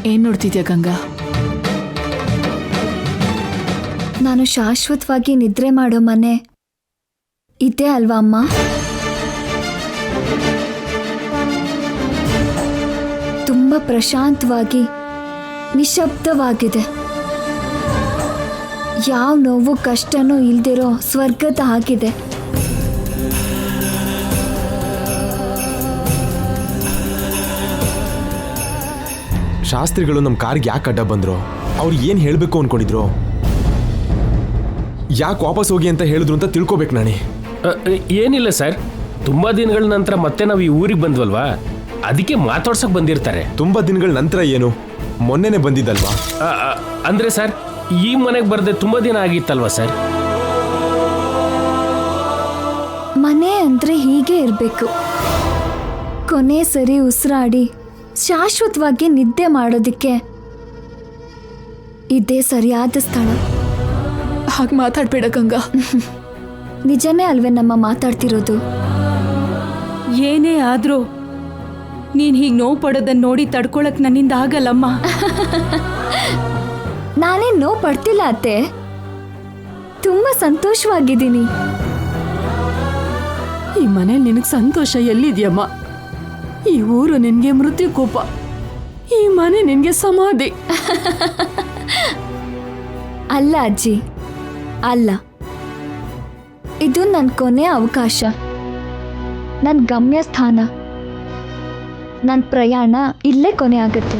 ಏನ್ ನೋಡ್ತಿದ್ಯಾ ಗಂಗಾ? ನಾನು ಶಾಶ್ವತವಾಗಿ ನಿದ್ರೆ ಮಾಡೋ ಮನೆ ಇದೇ ಅಲ್ವಾ ಅಮ್ಮ? ತುಂಬ ಪ್ರಶಾಂತವಾಗಿ ನಿಶಬ್ದವಾಗಿದೆ. ಯಾವ ನೋವು ಕಷ್ಟನೂ ಇಲ್ದಿರೋ ಸ್ವರ್ಗದ ಆಗಿದೆ. ಶಾಸ್ತ್ರಿಗಳು ನಮ್ಮ ಕಾರ್ಗೆ ಯಾಕೆ ಅಡ್ಡ ಬಂದ್ರು? ಅವ್ರು ಏನು ಹೇಳಬೇಕು ಅನ್ಕೊಂಡಿದ್ರು? ಯಾಕೆ ವಾಪಸ್ ಹೋಗಿ ಅಂತ ಹೇಳಿದ್ರು ಅಂತ ತಿಳ್ಕೊಬೇಕು ನಾಣಿ. ಏನಿಲ್ಲ ಸರ್, ತುಂಬಾ ದಿನಗಳ ನಂತರ ಮತ್ತೆ ನಾವು ಈ ಊರಿಗೆ ಬಂದ್ವಲ್ವಾ, ಅದಕ್ಕೆ ಮಾತಾಡ್ಸಕ್ ಬಂದಿರ್ತಾರೆ. ತುಂಬಾ ದಿನಗಳ ನಂತರ ಏನು? ಮೊನ್ನೆನೆ ಬಂದಿದ್ದಲ್ವಾ? ಅಂದ್ರೆ ಸರ್, ಈ ಮನೆಗೆ ಬರದೆ ತುಂಬಾ ದಿನ ಆಗಿತ್ತಲ್ವಾ ಸರ್? ಮನೆ ಅಂದ್ರೆ ಹೀಗೆ ಇರಬೇಕು. ಕೊನೆ ಸರಿ ಉಸಿರಾಡಿ ಶಾಶ್ವತವಾಗಿ ನಿದ್ದೆ ಮಾಡೋದಕ್ಕೆ ಇದೇ ಸರಿಯಾದ ಸ್ಥಳ. ಹಾಗೆ ಮಾತಾಡ್ಬೇಡ ಗಂಗಾ. ನಿಜನೇ ಅಲ್ವೇ ನಮ್ಮ ಮಾತಾಡ್ತಿರೋದು? ಏನೇ ಆದ್ರೂ ನೀನ್ ಹೀಗೆ ನೋವು ಪಡೋದನ್ನ ನೋಡಿ ತಡ್ಕೊಳಕ್ ನನ್ನಿಂದ ಆಗಲ್ಲಮ್ಮ. ನಾನೇನ್ ನೋವು ಪಡ್ತಿಲ್ಲ ಅತ್ತೆ, ತುಂಬಾ ಸಂತೋಷವಾಗಿದ್ದೀನಿ. ಈ ಮನೇಲಿ ನಿನಗೆ ಸಂತೋಷ ಎಲ್ಲಿದ್ಯಮ್ಮ? ಈ ಊರು ನಿನ್ಗೆ ಮೃತ್ಯು ಕೋಪ, ಈ ಮನೆ ನಿನ್ಗೆ ಸಮಾಧಿ. ಅಲ್ಲ ಅಜ್ಜಿ, ಅಲ್ಲ. ಇದು ನನ್ನ ಕೊನೆಯ ಅವಕಾಶ, ನನ್ನ ಗಮ್ಯ ಸ್ಥಾನ. ನನ್ನ ಪ್ರಯಾಣ ಇಲ್ಲೇ ಕೊನೆ ಆಗುತ್ತೆ.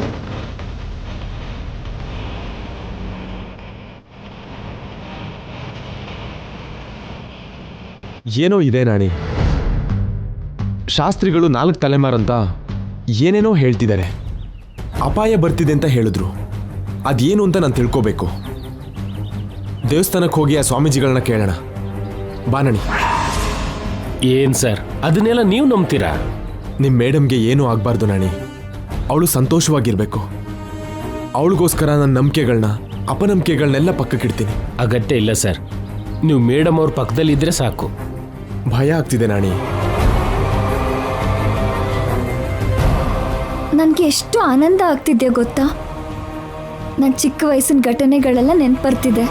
ಏನೋ ಇದೆ ನಾಣಿ. ಶಾಸ್ತ್ರಿಗಳು 4 ತಲೆಮಾರಂತ ಏನೇನೋ ಹೇಳ್ತಿದ್ದಾರೆ. ಅಪಾಯ ಬರ್ತಿದೆ ಅಂತ ಹೇಳಿದ್ರು. ಅದೇನು ಅಂತ ನಾನು ತಿಳ್ಕೋಬೇಕು. ದೇವಸ್ಥಾನಕ್ಕೆ ಹೋಗಿ ಆ ಸ್ವಾಮೀಜಿಗಳನ್ನ ಕೇಳೋಣ. ಬಾನಣಿ. ಏನ್ ಸರ್, ಅದನ್ನೆಲ್ಲ ನೀವು ನಂಬ್ತೀರಾ? ನಿಮ್ಮ ಮೇಡಮ್ಗೆ ಏನೂ ಆಗಬಾರ್ದು ನಾಣಿ. ಅವಳು ಸಂತೋಷವಾಗಿರ್ಬೇಕು. ಅವಳಿಗೋಸ್ಕರ ನನ್ನ ನಂಬಿಕೆಗಳನ್ನ ಅಪನಂಬಿಕೆಗಳನ್ನೆಲ್ಲ ಪಕ್ಕಕ್ಕಿಡ್ತೀನಿ. ಅಗತ್ಯ ಇಲ್ಲ ಸರ್, ನೀವು ಮೇಡಮ್ ಅವ್ರ ಪಕ್ಕದಲ್ಲಿ ಇದ್ರೆ ಸಾಕು. ಭಯ ಆಗ್ತಿದೆ ನಾಣಿ. ನನಗೆ ಎಷ್ಟು ಆನಂದ ಆಗ್ತಿದೆ ಗೊತ್ತಾ? ನನ್ನ ಚಿಕ್ಕ ವಯಸ್ಸಿನ ಘಟನೆಗಳೆಲ್ಲ ನೆನ್ಪರ್ತಿದೆ.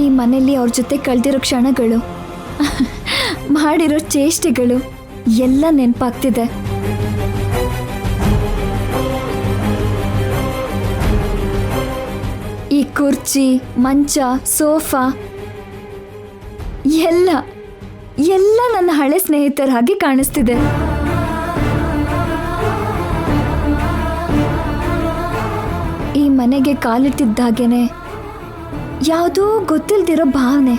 ಈ ಮನೇಲಿ ಅವ್ರ ಜೊತೆ ಕಳೆದಿರೋ ಕ್ಷಣಗಳು, ಮಾಡಿರೋ ಚೇಷ್ಟೆಗಳು ಎಲ್ಲ ನೆನಪಾಗ್ತಿದೆ. ಈ ಕುರ್ಚಿ, ಮಂಚ, ಸೋಫಾ ಎಲ್ಲ ಎಲ್ಲ ನನ್ನ ಹಳೆ ಸ್ನೇಹಿತರ ಹಾಗೆ ಕಾಣಿಸ್ತಿದೆ. ಈ ಮನೆಗೆ ಕಾಲಿಟ್ಟಿದ್ದಾಗೇನೆ ಯಾವುದೋ ಗೊತ್ತಿಲ್ದಿರೋ ಭಾವನೆ.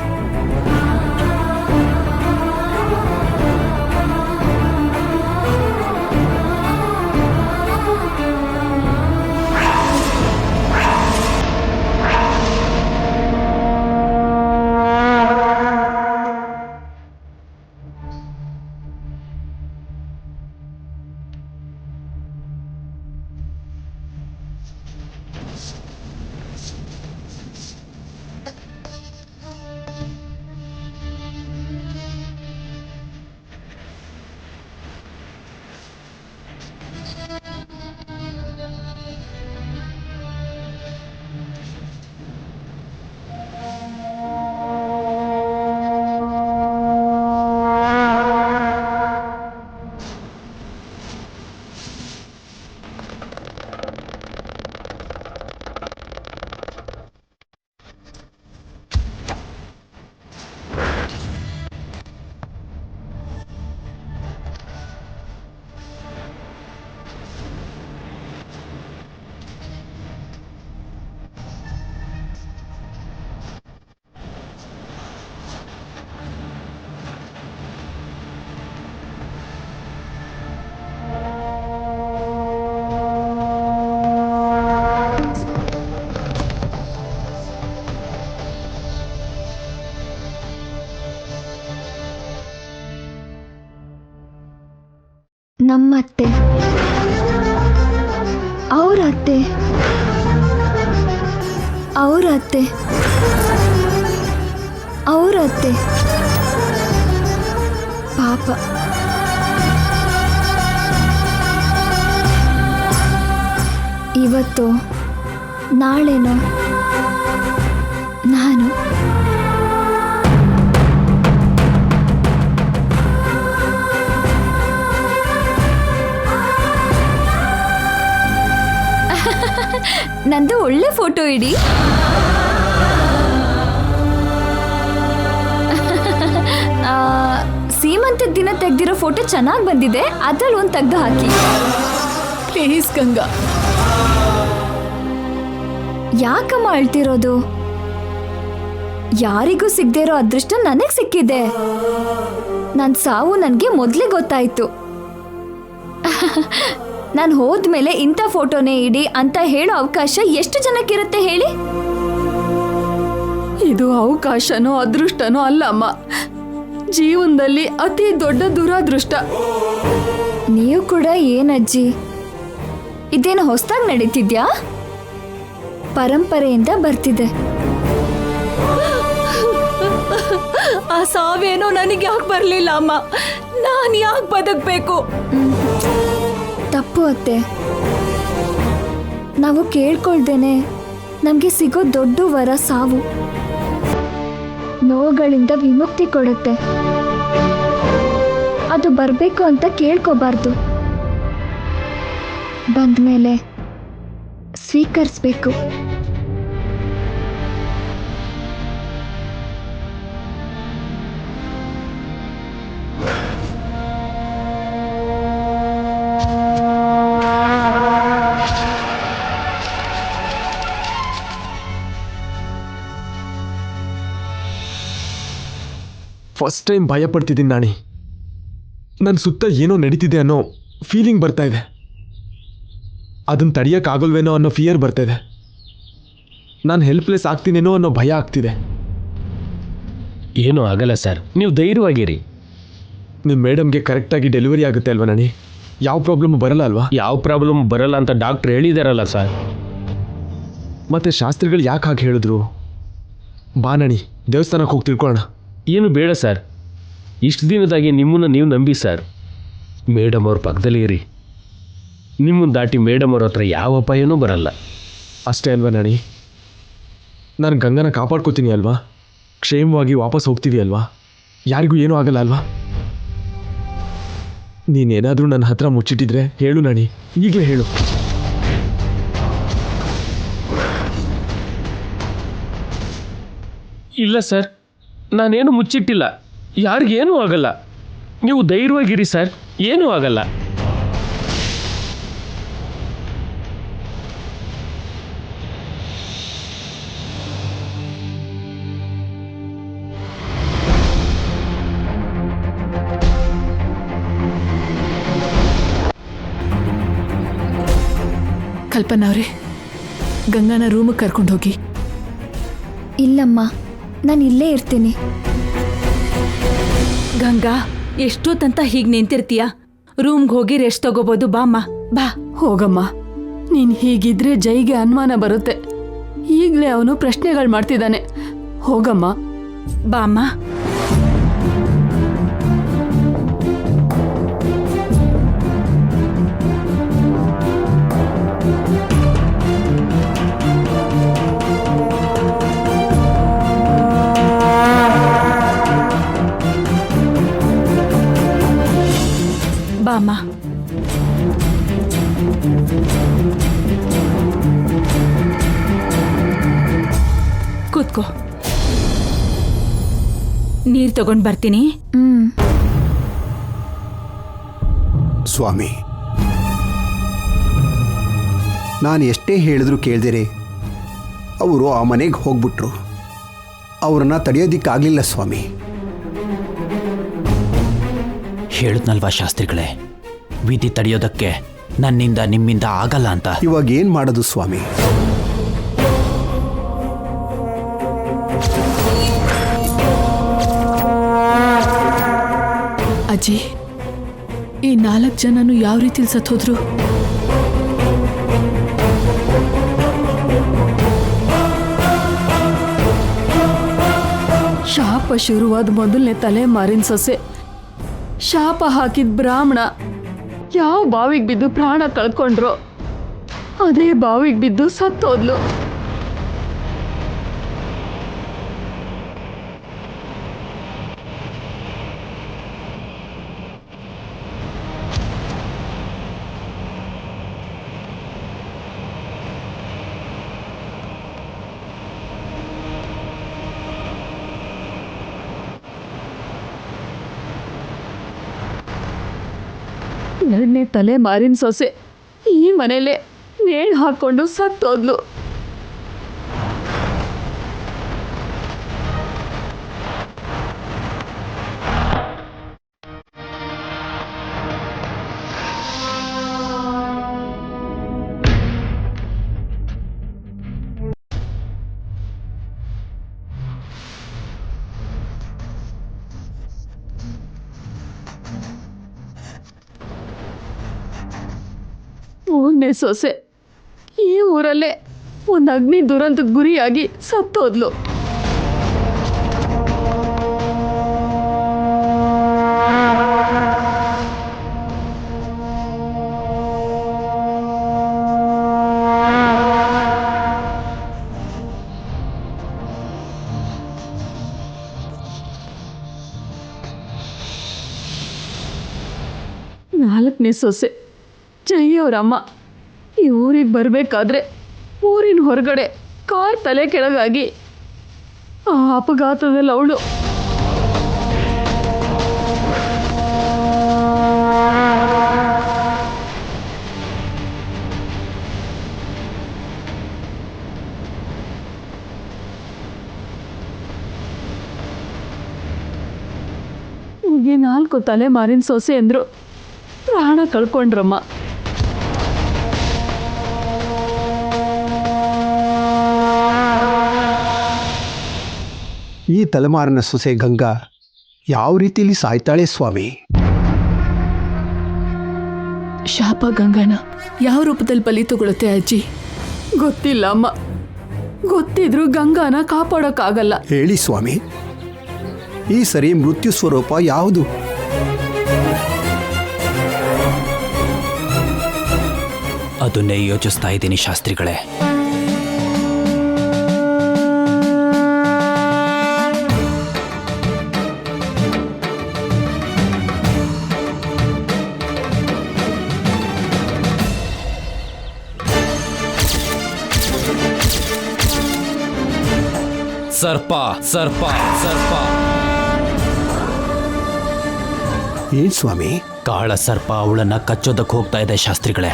ನಮ್ಮತ್ತೆ, ಅವರತ್ತೆ, ಅವರತ್ತೆ, ಅವರತ್ತೆ. ಪಾಪ ಇವತ್ತು ನಾಳೆನೋ ನಾನು ನಂದು ಒಳ್ಳೆ ಫೋಟೋ ಇಡಿ. ಸೀಮಂತದ ದಿನ ತೆಗ್ದಿರೋ ಫೋಟೋ ಚೆನ್ನಾಗಿ ಬಂದಿದೆ, ಅದ್ರಲ್ಲಿ ಒಂದು ತೆಗ್ದು ಹಾಕಿ ಪ್ಲೀಸ್ ಗಂಗಾ. ಯಾಕಮ್ಮ ಅಳ್ತಿರೋದು? ಯಾರಿಗೂ ಸಿಗದೇ ಇರೋ ಅದೃಷ್ಟ ನನಗೆ ಸಿಕ್ಕಿದೆ. ನನ್ನ ಸಾವು ನನಗೆ ಮೊದಲೇ ಗೊತ್ತಾಯ್ತು. ನಾನು ಹೋದ್ಮೇಲೆ ಇಂಥ ಫೋಟೋನೇ ಇಡಿ ಅಂತ ಹೇಳೋ ಅವಕಾಶ ಎಷ್ಟು ಜನಕ್ಕಿರುತ್ತೆ ಹೇಳಿ? ಇದು ಅವಕಾಶನೋ ಅದೃಷ್ಟನೋ ಅಲ್ಲ ಅಮ್ಮ, ಜೀವನದಲ್ಲಿ ಅತಿ ದೊಡ್ಡ ದುರಾದೃಷ್ಟ. ನೀವು ಕೂಡ ಏನಜ್ಜಿ, ಇದೇನು ಹೊಸದಾಗಿ ನಡೀತಿದ್ಯಾ? ಪರಂಪರೆಯಿಂದ ಬರ್ತಿದೆ. ಆ ಸಾವೇನೋ ನನಗೆ ಯಾಕೆ ಬರಲಿಲ್ಲ ಅಮ್ಮ, ನಾನು ಯಾಕೆ ಬದುಕಬೇಕು? ತಪ್ಪು ಅತ್ತೆ. ನಾವು ಕೇಳ್ಕೊಳ್ದೇನೆ ನಮಗೆ ಸಿಗೋ ದೊಡ್ಡ ವರ ಸಾವು. ನೋವುಗಳಿಂದ ವಿಮುಕ್ತಿ ಕೊಡುತ್ತೆ. ಅದು ಬರಬೇಕು ಅಂತ ಕೇಳ್ಕೋಬಾರ್ದು. ಬಂದ್ಮೇಲೆ ಸ್ವೀಕರಿಸ್ಬೇಕು. ಫಸ್ಟ್ ಟೈಮ್ ಭಯ ಪಡ್ತಿದ್ದೀನಿ ನಾಣಿ. ನನ್ನ ಸುತ್ತ ಏನೋ ನಡೀತಿದೆ ಅನ್ನೋ ಫೀಲಿಂಗ್ ಬರ್ತಾ ಇದೆ. ಅದನ್ನು ತಡೆಯೋಕ್ಕಾಗಲ್ವೇನೋ ಅನ್ನೋ ಫಿಯರ್ ಬರ್ತಾ ಇದೆ. ನಾನು ಹೆಲ್ಪ್ಲೆಸ್ ಆಗ್ತೀನೇನೋ ಅನ್ನೋ ಭಯ ಆಗ್ತಿದೆ. ಏನೂ ಆಗಲ್ಲ ಸರ್, ನೀವು ಧೈರ್ಯವಾಗಿರಿ. ನಿಮ್ಮ ಮೇಡಮ್ಗೆ ಕರೆಕ್ಟಾಗಿ ಡೆಲಿವರಿ ಆಗುತ್ತೆ ಅಲ್ವಾ ನಾಣಿ? ಯಾವ ಪ್ರಾಬ್ಲಮ್ ಬರಲ್ಲ ಅಲ್ವಾ? ಯಾವ ಪ್ರಾಬ್ಲಮ್ ಬರಲ್ಲ ಅಂತ ಡಾಕ್ಟ್ರ್ ಹೇಳಿದಾರಲ್ಲ ಸರ್. ಮತ್ತು ಶಾಸ್ತ್ರಿಗಳು ಯಾಕೆ ಹಾಗೆ ಹೇಳಿದ್ರು? ಬಾ ನಾಣಿ, ದೇವಸ್ಥಾನಕ್ಕೆ ಹೋಗಿ ತಿಳ್ಕೊಳ್ಳೋಣ. ಏನು ಬೇಡ ಸರ್, ಇಷ್ಟು ದಿನದಾಗಿ ನಿಮ್ಮನ್ನು ನೀವು ನಂಬಿ ಸರ್. ಮೇಡಮ್ ಅವ್ರ ಪಕ್ಕದಲ್ಲಿ ಇರಿ. ನಿಮ್ಮನ್ನು ದಾಟಿ ಮೇಡಮ್ ಅವ್ರ ಹತ್ರ ಯಾವ ಅಪಾಯನೂ ಬರಲ್ಲ. ಅಷ್ಟೇ ಅಲ್ವಾ ನಾಣಿ? ನಾನು ಗಂಗನ ಕಾಪಾಡ್ಕೋತೀನಿ ಅಲ್ವಾ? ಕ್ಷೇಮವಾಗಿ ವಾಪಸ್ ಹೋಗ್ತೀವಿ ಅಲ್ವಾ? ಯಾರಿಗೂ ಏನೂ ಆಗಲ್ಲ ಅಲ್ವಾ? ನೀನೇನಾದರೂ ನನ್ನ ಹತ್ರ ಮುಚ್ಚಿಟ್ಟಿದ್ರೆ ಹೇಳು ನಾಣಿ, ಈಗಲೇ ಹೇಳು. ಇಲ್ಲ ಸರ್, ನಾನೇನು ಮುಚ್ಚಿಟ್ಟಿಲ್ಲ. ಯಾರಿಗೇನೂ ಆಗಲ್ಲ. ನೀವು ಧೈರ್ಯವಾಗಿರಿ ಸರ್, ಏನೂ ಆಗಲ್ಲ. ಕಲ್ಪನಾ ಅವರೇ, ಗಂಗಾನ ರೂಮಿಗೆ ಕರ್ಕೊಂಡು ಹೋಗಿ. ಇಲ್ಲಮ್ಮ, ನಾನು ಇಲ್ಲೇ ಇರ್ತೀನಿ. ಗಂಗಾ, ಎಷ್ಟೊತ್ತಂತ ಹೀಗೆ ನಿಂತಿರ್ತೀಯ? ರೂಮ್ಗೆ ಹೋಗಿ ರೆಸ್ಟ್ ತಗೋಬೋದು. ಬಾಮ್ಮ ಬಾ. ಹೋಗಮ್ಮ, ನೀನ್ ಹೀಗಿದ್ರೆ ಜೈಗೆ ಅನುಮಾನ ಬರುತ್ತೆ. ಈಗಲೇ ಅವನು ಪ್ರಶ್ನೆಗಳು ಮಾಡ್ತಿದ್ದಾನೆ. ಹೋಗಮ್ಮ. ಬಾಮ್ಮ. ಬಾಮ್ಮ. ಕೂತ್ಕೋ, ನೀರು ತಗೊಂಡು ಬರ್ತೀನಿ. ಸ್ವಾಮಿ, ನಾನು ಎಷ್ಟೇ ಹೇಳಿದ್ರು ಕೇಳ್ದಿರಿ ಅವರು ಆ ಮನೆಗೆ ಹೋಗ್ಬಿಟ್ರು. ಅವ್ರನ್ನ ತಡೆಯೋದಿಕ್ಕಾಗಲಿಲ್ಲ ಸ್ವಾಮಿ. ಹೇಳಿದ್ನಲ್ವಾ ಶಾಸ್ತ್ರಿಗಳೇ, ವಿಧಿ ತಡೆಯೋದಕ್ಕೆ ನನ್ನಿಂದ ನಿಮ್ಮಿಂದ ಆಗಲ್ಲ ಅಂತ. ಇವಾಗ ಏನು ಮಾಡೋದು ಸ್ವಾಮಿ? ಅಜ್ಜಿ, ಈ 4 ಜನನು ಯಾವ ರೀತಿಲಿ ಸತ್ತೋದ್ರು? ಶಾಪ ಶುರುವಾದ ಮೊದಲನೇ ತಲೆಮಾರಿನ ಸೊಸೆ, ಶಾಪ ಹಾಕಿದ ಬ್ರಾಹ್ಮಣ ಯಾವ ಬಾವಿಗೆ ಬಿದ್ದು ಪ್ರಾಣ ಕಳ್ಕೊಂಡ್ರು. ಅದೇ ಬಾವಿಗೆ ಬಿದ್ದು ಸತ್ತೋದ್ಲು. ಎರಡನೇ ತಲೆ ಮಾರಿನ ಸೊಸೆ ಈ ಮನೇಲೆ ನೇಣು ಹಾಕೊಂಡು ಸತ್ತೋದ್ಲು. ಮೂರನೇ ಸೊಸೆ ಈ ಊರಲ್ಲೇ ಒಂದು ಅಗ್ನಿ ದುರಂತಕ್ಕೆ ಗುರಿಯಾಗಿ ಸತ್ತೋದ್ಲು. ನಾಲ್ಕನೇ ಸೊಸೆ ಜೈ ಅವರಮ್ಮ ಈ ಊರಿಗೆ ಬರಬೇಕಾದ್ರೆ ಊರಿನ ಹೊರಗಡೆ ಕಾರ್ ತಲೆ ಕೆಳಗಾಗಿ ಆ ಅಪಘಾತದಲ್ಲಿ ಅವಳು ಹೀಗೆ 4 ತಲೆಮಾರಿನ ಸೊಸೆ ಅಂದರು ಪ್ರಾಣ ಕಳ್ಕೊಂಡ್ರಮ್ಮ. ಈ ತಲೆಮಾರಿನ ಸೊಸೆ ಗಂಗಾ ಯಾವ ರೀತಿಯಲ್ಲಿ ಸಾಯ್ತಾಳೆ ಸ್ವಾಮಿ? ಶಾಪ ಗಂಗಣ್ಣ ಯಾವ ರೂಪದಲ್ಲಿ ಬಲಿ ತಗೊಳುತ್ತೆ ಅಜ್ಜಿ? ಗೊತ್ತಿಲ್ಲ ಅಮ್ಮ. ಗೊತ್ತಿದ್ರೂ ಗಂಗಾನ ಕಾಪಾಡೋಕ್ಕಾಗಲ್ಲ. ಹೇಳಿ ಸ್ವಾಮಿ, ಈ ಸರಿ ಮೃತ್ಯು ಸ್ವರೂಪ ಯಾವುದು? ಅದನ್ನೇ ಯೋಚಿಸ್ತಾ ಇದ್ದೀನಿ ಶಾಸ್ತ್ರಿಗಳೇ. ಸರ್ಪ ಸರ್ಪ ಸರ್ಪ. ಏನ್ ಸ್ವಾಮಿ? ಕಾಳ ಸರ್ಪ ಅವಳನ್ನ ಕಚ್ಚೋದಕ್ಕೆ ಹೋಗ್ತಾ ಇದೆ ಶಾಸ್ತ್ರಿಗಳೇ.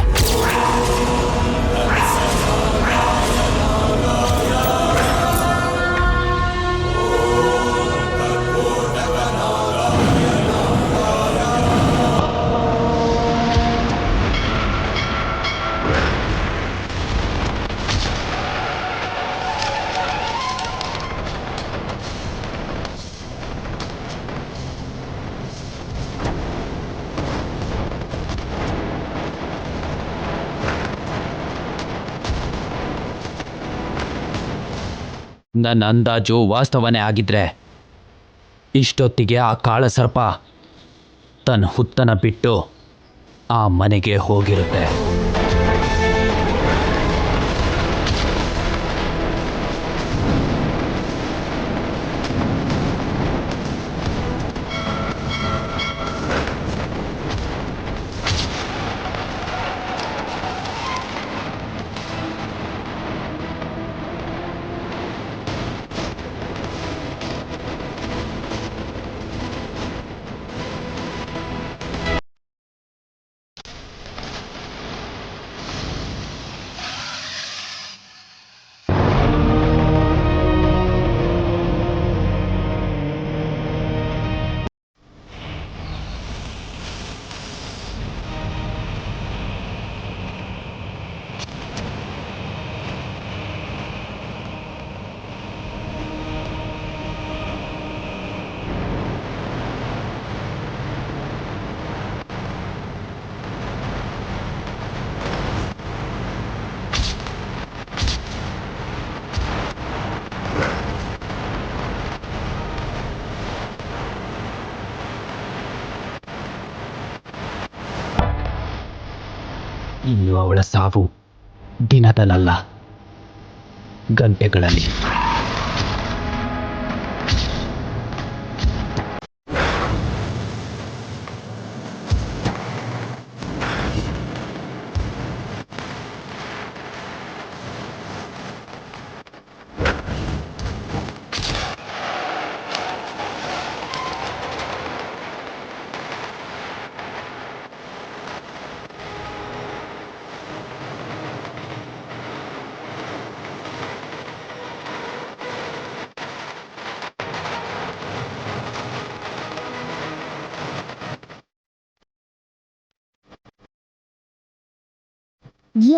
ನನ್ನ ಅಂದಾಜು ವಾಸ್ತವನೇ ಆಗಿದ್ರೆ ಇಷ್ಟೊತ್ತಿಗೆ ಆ ಕಾಳಸರ್ಪ ತನ್ನ ಹುತ್ತನ ಬಿಟ್ಟು ಆ ಮನೆಗೆ ಹೋಗಿರುತ್ತೆ. ಇನ್ನು ಅವಳ ಸಾವು ದಿನದಲ್ಲ, ಗಂಟೆಗಳಲ್ಲಿ.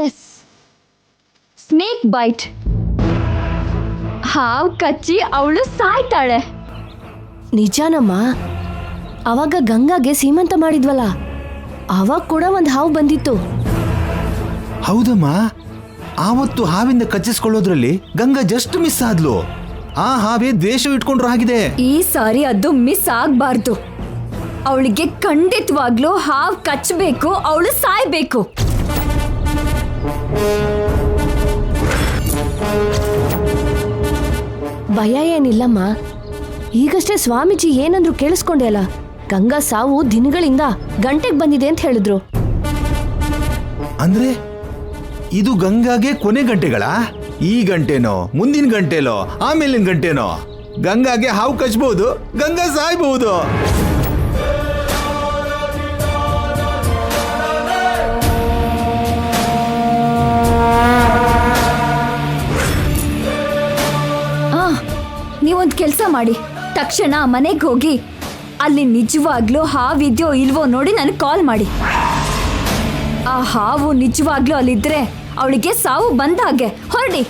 Yes, snake bite. ಹಾವು ಕಚ್ಚಿ ಅವಳು ಸಾಯ್ತಾಳೆ. ನಿಜಾನಮ್ಮ, ಅವಾಗ ಗಂಗಾಗೆ ಸೀಮಂತ ಮಾಡಿದ್ವಲ್ಲ, ಅವಾಗ ಕೂಡ ಒಂದು ಹಾವು ಬಂದಿತ್ತು. ಹೌದಮ್ಮ, ಆವತ್ತು ಹಾವಿಂದ ಕಚ್ಚಿಸ್ಕೊಳ್ಳೋದ್ರಲ್ಲಿ ಗಂಗಾ ಜಸ್ಟ್ ಮಿಸ್ ಆದ್ಲು. ಆ ಹಾವೇ ದ್ವೇಷ ಇಟ್ಕೊಂಡ್ರು ಆಗಿದೆ. ಈ ಸಾರಿ ಅದು ಮಿಸ್ ಆಗ್ಬಾರ್ದು. ಅವಳಿಗೆ ಖಂಡಿತವಾಗ್ಲೂ ಹಾವು ಕಚ್ಚಬೇಕು, ಅವಳು ಸಾಯ್ಬೇಕು. ಭಯ ಏನಿಲ್ಲಮ್ಮ. ಈಗಷ್ಟೇ ಸ್ವಾಮೀಜಿ ಏನಂದ್ರು ಕೇಳಿಸ್ಕೊಂಡೆ ಅಲ್ಲ, ಗಂಗಾ ಸಾವು ದಿನಗಳಿಂದ ಗಂಟೆಗೆ ಬಂದಿದೆ ಅಂತ ಹೇಳಿದ್ರು. ಅಂದ್ರೆ ಇದು ಗಂಗಾಗೆ ಕೊನೆ ಗಂಟೆಗಳ? ಈ ಗಂಟೆನೋ, ಮುಂದಿನ ಗಂಟೆಲೋ, ಆಮೇಲಿನ ಗಂಟೆನೋ ಗಂಗಾಗೆ ಹಾವು ಕಚ್ಚಬಹುದು, ಗಂಗಾ ಸಾಯ್ಬಹುದು. ನೀವೊಂದು ಕೆಲಸ ಮಾಡಿ, ತಕ್ಷಣ ಮನೆಗೆ ಹೋಗಿ ಅಲ್ಲಿ ನಿಜವಾಗ್ಲೂ ಹಾವಿದ್ಯೋ ಇಲ್ವೋ ನೋಡಿ ನನಗೆ ಕಾಲ್ ಮಾಡಿ. ಆ ಹಾವು ನಿಜವಾಗ್ಲೂ ಅಲ್ಲಿದ್ರೆ ಅವಳಿಗೆ ಸಾವು ಬಂದ ಹಾಗೆ. ಹೊರಡಿ.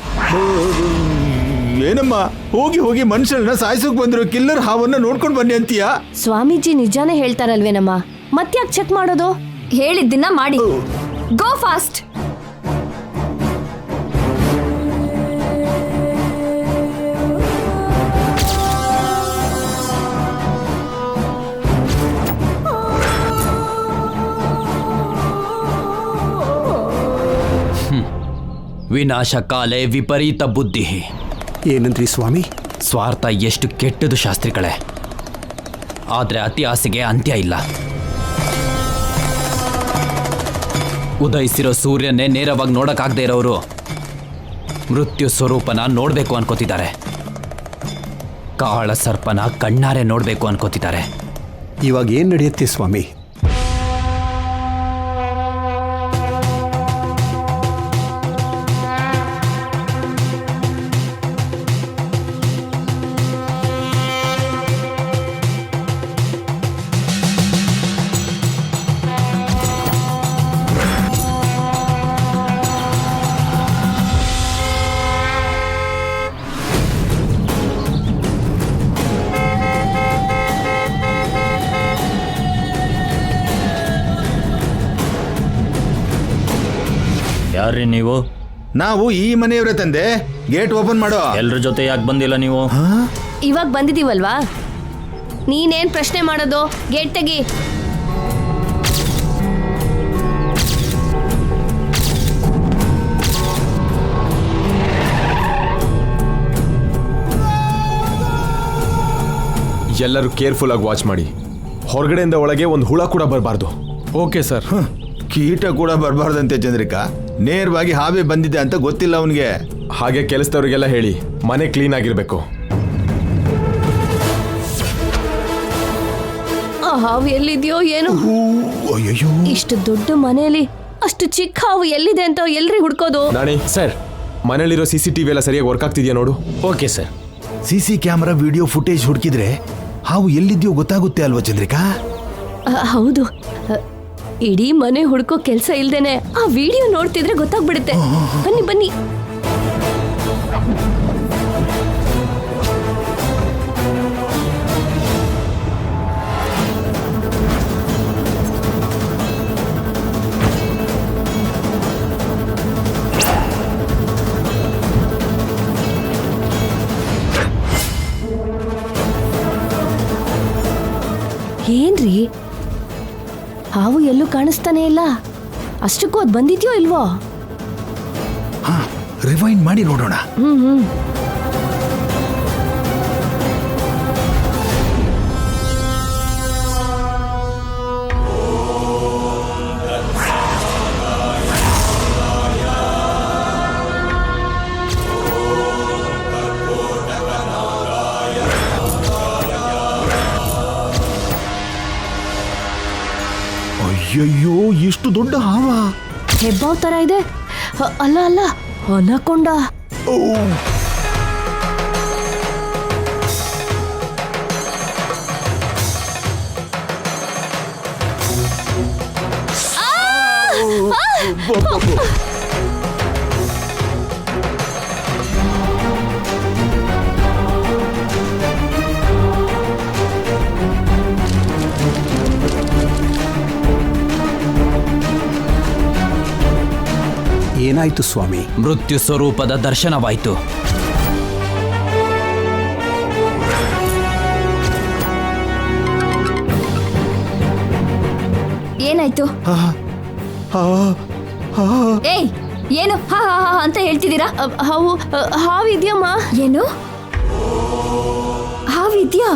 ಏನಮ್ಮ, ಹೋಗಿ ಹೋಗಿ ಮನುಷ್ಯರನ್ನ ಸಾಯಿಸೋಕ್ ಬಂದ್ರು ಕಿಲ್ಲರ್ ಹಾವನ್ನ ನೋಡ್ಕೊಂಡು ಬನ್ನಿ ಅಂತೀಯಾ? ಸ್ವಾಮೀಜಿ ನಿಜಾನೇ ಹೇಳ್ತಾರಲ್ವೇನಮ್ಮ, ಮತ್ತ್ಯಾಕೆ ಚೆಕ್ ಮಾಡೋದು? ಹೇಳಿದ್ದನ್ನ ಮಾಡಿ. ಗೋ ಫಾಸ್ಟ್. ವಿನಾಶ ಕಾಲೇ ವಿಪರೀತ ಬುದ್ಧಿ. ಏನಂದ್ರಿ ಸ್ವಾಮಿ? ಸ್ವಾರ್ಥ ಎಷ್ಟು ಕೆಟ್ಟದು ಶಾಸ್ತ್ರಿಗಳೇ, ಆದರೆ ಅತಿ ಆಸೆಗೆ ಅಂತ್ಯ ಇಲ್ಲ. ಉದಯಿಸಿರೋ ಸೂರ್ಯನ್ನೇ ನೇರವಾಗಿ ನೋಡಕ್ಕಾಗದೇ ಇರೋರು ಮೃತ್ಯು ಸ್ವರೂಪನ ನೋಡಬೇಕು ಅನ್ಕೋತಿದ್ದಾರೆ. ಕಾಳ ಸರ್ಪನ ಕಣ್ಣಾರೆ ನೋಡಬೇಕು ಅನ್ಕೋತಿದ್ದಾರೆ. ಇವಾಗ ಏನ್ ನಡೆಯುತ್ತೆ ಸ್ವಾಮಿ? ಯಾರ್ರಿ ನೀವು? ನಾವು ಈ ಮನೆಯವರೇ ತಂದೆ. ಗೇಟ್ ಓಪನ್ ಮಾಡೋ. ಎಲ್ರ ಜೊತೆ ಯಾಕೆ ಬಂದಿಲ್ಲ ನೀವು? ಇವಾಗ ಬಂದಿದೀವಲ್ವಾ, ನೀನೇನ್ ಪ್ರಶ್ನೆ ಮಾಡೋದು? ಗೇಟ್ ತೆಗಿ. ಎಲ್ಲರೂ ಕೇರ್ಫುಲ್ ಆಗಿ ವಾಚ್ ಮಾಡಿ. ಹೊರಗಡೆಯಿಂದ ಒಳಗೆ ಒಂದು ಹುಳ ಕೂಡ ಬರಬಾರ್ದು. Okay sir. ಕೀಟ ಕೂಡ ಬರಬಾರ್ದಂತೆ ಚಂದ್ರಿಕಾ. ನೇರವಾಗಿ ಹಾವೇ ಬಂದಿದೆ ಅಂತ ಗೊತ್ತಿಲ್ಲ ಅವನಿಗೆ. ಹಾಗೆ ಕೆಲಸದವ್ರಿಗೆಲ್ಲ ಹೇಳಿ ಮನೆ ಕ್ಲೀನ್ ಆಗಿರ್ಬೇಕು. ಆ ಹಾವು ಎಲ್ಲಿದೆಯೋ ಏನೋ. ಅಯ್ಯೋ, ಇಷ್ಟು ದೊಡ್ಡ ಮನೆಯಲ್ಲಿ ಅಷ್ಟು ಚಿಕ್ಕ ಹಾವು ಎಲ್ಲಿದೆ ಅಂತ ಎಲ್ರಿ ಹುಡ್ಕೋದು? ನಾಣಿ ಸರ್, ಮನೇಲಿರೋ CCTV ಎಲ್ಲ ಸರಿಯಾಗಿ ವರ್ಕ್ ಆಗ್ತಿದ್ಯಾ ನೋಡು. Okay sir. CC camera video footage ಹುಡುಕಿದ್ರೆ ಹಾವು ಎಲ್ಲಿದ್ಯೋ ಗೊತ್ತಾಗುತ್ತೆ ಅಲ್ವಾ ಚಂದ್ರಿಕಾ? ಹೌದು, ಇಡೀ ಮನೆ ಹುಡ್ಕೋ ಕೆಲಸ ಇಲ್ದೇನೆ ಆ ವಿಡಿಯೋ ನೋಡ್ತಿದ್ರೆ ಗೊತ್ತಾಗ್ಬಿಡುತ್ತೆ. ಬನ್ನಿ ಬನ್ನಿ. ಏನ್ರಿ, ಹಾವು ಎಲ್ಲೂ ಕಾಣಿಸ್ತಾನೆ ಇಲ್ಲ. ಅಷ್ಟಕ್ಕೂ ಅದು ಬಂದಿದ್ಯೋ ಇಲ್ವೋ? ಹಾ ರಿವೈಂಡ್ ಮಾಡಿ ನೋಡೋಣ. ಅಯ್ಯಯ್ಯೋ ಎಷ್ಟು ದೊಡ್ಡ ಹಾವ. ಹೆಬ್ಬಾವ್ ತರ ಇದೆ. ಅಲ್ಲ ಅಲ್ಲ, ಅನಕೊಂಡ. ಏನಾಯ್ತು ಸ್ವಾಮಿ? ಮೃತ್ಯು ಸ್ವರೂಪದ ದರ್ಶನವಾಯಿತು. ಏನಾಯ್ತು? ಏಯ್, ಏನು ಹಾ ಹಾ ಹಾ ಅಂತ ಹೇಳ್ತಿದ್ದೀರಾ? ಹಾವಿದ್ಯಮ್ಮ. ಏನು ಹಾವಿದ್ಯಾ?